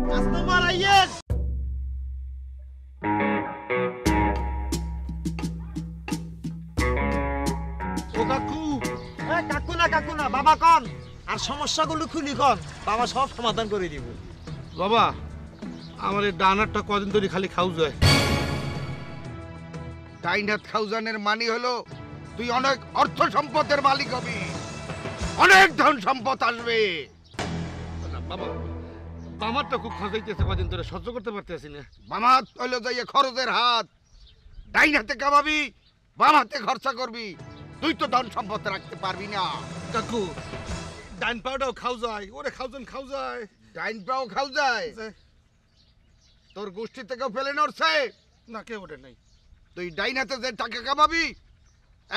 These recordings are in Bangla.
কাস্টমার আইয়েন। ও কাকু, কাকু না বাবা কন, আর সমস্যাগুলো খুলি কন, বাবা সব সমাধান করে দিব। বাবা আমার এই ডান হাতটা কদিন ধরে খালি খাও যায়। ডাইন হাত খাউজানের মানে হলো তুই অনেক অর্থ সম্পদের মালিক হবি, অনেক ধন সম্পদ আসবে। বাবা বামারটা খুব খাসাইতেছে কদিন ধরে, সহ্য করতে পারতেছি না। বাম হাত হইলো যাইয়া খরচের হাত, ডাইন হাতে কামাবি, বাম হাতে খরচা করবি, তুই তো ধন সম্পদ রাখতে পারবি না। কাকু ডাইন পাউডাও খাও যায়, ওরে খাওজন খাও যায়। ডাইন পাও খাও যায়, তোর গোষ্ঠী থেকেও ফেলে নড়ছে না, কেউ ওঠে নাই। তুই ডাইন হাতে যে টাকা কামাবি,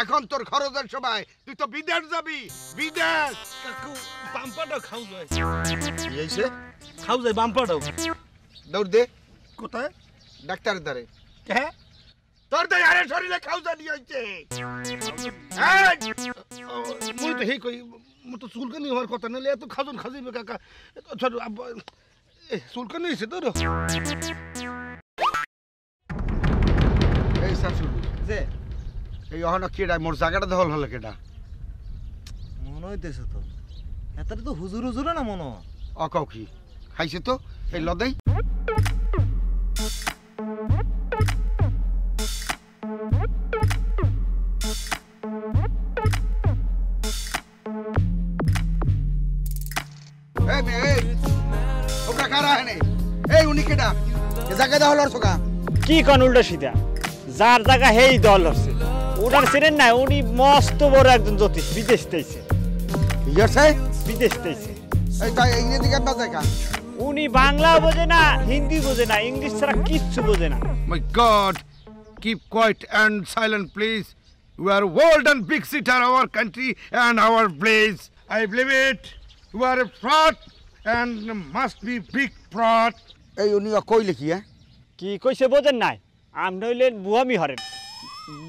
এখন তোর খরচের সময় তুই তো বিদেশ যাবি, বিদেশ। কাকু বাম পাউডাও খাও যায়। কি হইছে? খাও যায় বাম পাউডাও। দৌড় দে। কোথায়? ডাক্তারের ধারে। কে? তোর তো আরে শরীরে খাউজা নিয়ে হইছে। মুই তো হেই কই, মু তো চুলকানি হওয়ার কথা নালে এত খাজন খাজিবে কাকা। ছোট চুলকানি হয়েছে তোর? এই শাশুড়ি যে এই অহন কেডা মোর জায়গাটা দখল হলো কেডা? মনে হইতেছে তো এতটা তো হুজুর না মনে। অকাও কি খাইছে তো এই লদাই। কি কোন উল্টা সিধা যার জায়গা হেই দল হচ্ছে ওনার ছিলেন না, উনি মস্ত বড় একজন জ্যোতিষ, বিদেশ থেকে বিদেশ থেকে। উনি বাংলা বোঝে না, হিন্দি বোঝে না, ইংলিশ ছাড়া কিচ্ছু বোঝে না। My God, keep quiet and silent, please. We are world and big sitter our country and our place. I believe it. You are a fraud and must be big fraud. এই উনি কইলে কি কি কইছে বোঝেন নাই? আপনি হইলেন বুয়ামি হরেন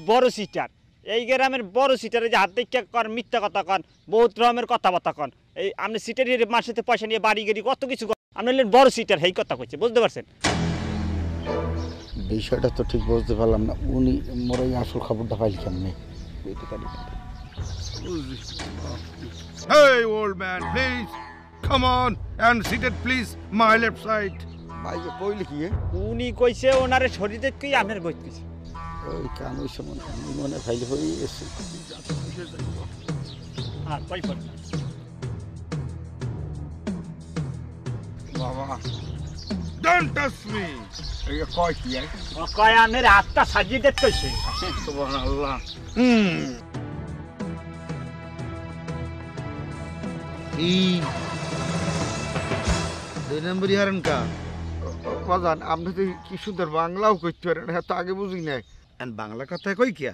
বড় সিটার, এই গ্রামের বড় সিটারে যে হাত দেখে কর, মিথ্যা কথা কন, বহুত রকমের কথাবার্তা কন। এই আপনি সিটারের মাসেতে পয়সা নিয়ে বাড়ি গাড়ি কত কিছু করেন, আপনি হইলেন বড় সিটার, এই কথা কইছে, বুঝতে পারছেন? বিষয়টা তো ঠিক বুঝতে পারলাম না, উনি মোর এই আসল খবরটা পাইল কেমনে? Hey old man, please come on and sit it please my left side. ভাই কইলে কি উনি কইছে ওনারে শরীরে কি আপনার বইত কইছে ওই কাম ওই সময় মনে ফাইল হয়ে গেছে। আর কই পড় বাবা don't touch me. এই কয় কি ও কয় আপনার হাতটা সাজিয়ে দিতে কইছে। সুবহানাল্লাহ। দুই নম্বরই হারেন কা বাজান আপনি তো কি সুন্দর বাংলাও কইতে পারেন, হ্যাঁ তো আগে বুঝি নাই। বাংলা কথা কই কিয়া,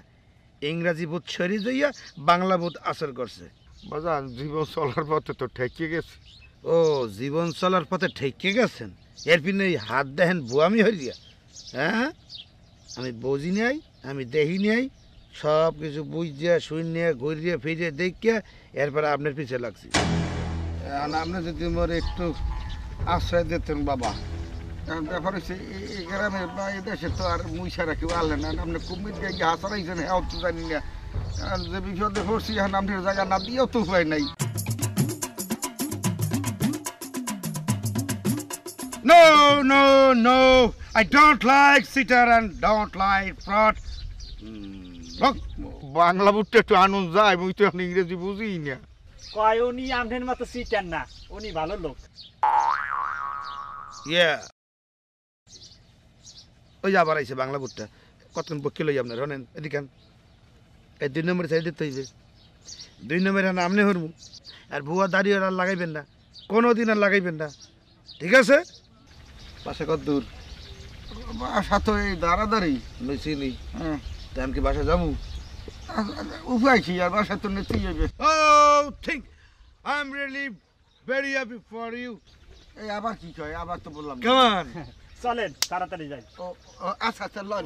ইংরাজি বোধ সরি যাইয়া বাংলা বোধ আসর করছে। বাজান জীবন চলার পথে তো ঠেকে গেছে। ও জীবন চলার পথে ঠেকে গেছেন, এর পিনে হাত দেখেন বুয়ামি হইয়া। হ্যাঁ আমি বুঝি নাই, আমি দেখি নাই, সব কিছু বুঝিয়া শুনিয়া ঘুরিয়ে ফিরিয়ে দেখিয়া এরপরে আপনার পিছে লাগছি। আপনি যদি মোর একটু আশ্রয় দিতেন বাবা। ব্যাপার হচ্ছে এই গ্রামে বা এই দেশে তো আর মুই ছাড়া কেউ আনলেন না, আপনি কুমির গিয়ে হাসারাইছেন, হ্যাঁ তো জানি না। আর যে বিপদে পড়ছি এখন আপনার জায়গা না দিয়েও তো উপায় নাই। No, no, no. I don't like sitter and don't like fraud. Bangla বুঝতে একটু আনন্দ যায়, মুই তো এখন ইংরেজি বুঝি না। কয় উনি আপনার মতো সিটার না, উনি ভালো লোক। ওই আবার আইছে বাংলা বুটটা, কতক্ষণ পক্ষে লই আপনার হনেন এদিকান। এই 2 নম্বরে সাইড দিতে হইবে, 2 নম্বরে আমনে হরমু। আর ভুয়া দাড়ি আর লাগাইবেন না, কোনোদিন আর লাগাইবেন না, ঠিক আছে? বাসা কত দূর? বাসা তো এই দাঁড়াদাঁড়ি চিনি। তা আমি কি বাসা যাবো? উপায় কি আর, বাসা তো নিতেই যাবে। Oh, think I'm really very happy for you. এই আবার কি কয়? আবার তো বললাম Come on. চলেন তাড়াতাড়ি যাই। আচ্ছা আচ্ছা লন।